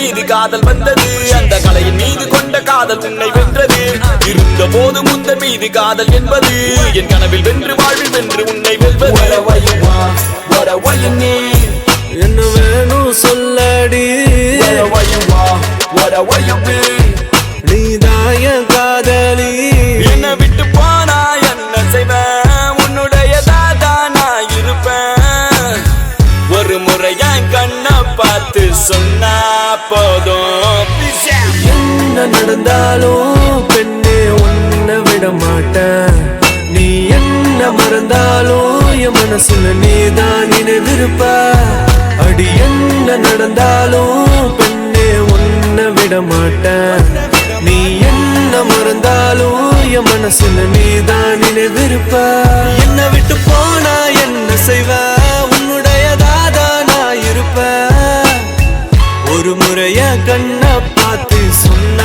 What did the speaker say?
மீது காதல் வந்தது அந்த கலையின் மீது கொண்ட காதல் உன்னை வென்றது இருந்த போது முந்த மீது காதல் என்பது என் கனவில் வென்று வாழ்வில் வென்று உன்னை வெல்வது என்ன வேணும் சொல்லடி நீதான் என் காதலி என்ன விட்டு போனா என்ன செய்வேன் உன்னுடைய தாதா நான் இருப்பேன் ஒரு முறை என் கண்ணை பார்த்து சொன்னா போதும் என்ன நடந்தாலும் பெண்ணே உன்னை விட மாட்டேன் நீ என்ன மறந்தாலும் என் மனசுல நீதான் நினைவிருப்ப அடி என்ன நடந்தாலும் பெண்ணே உன்னை விட மாட்டேன் நீ என்ன மறந்தாலும் என் மனசுல நீதான் நினைவிருப்ப என்ன விட்டு போனா என்ன செய்வ உன்னுடையதாதா நான் இருப்ப ஒரு முறைய கண்ணை பார்த்து சொன்ன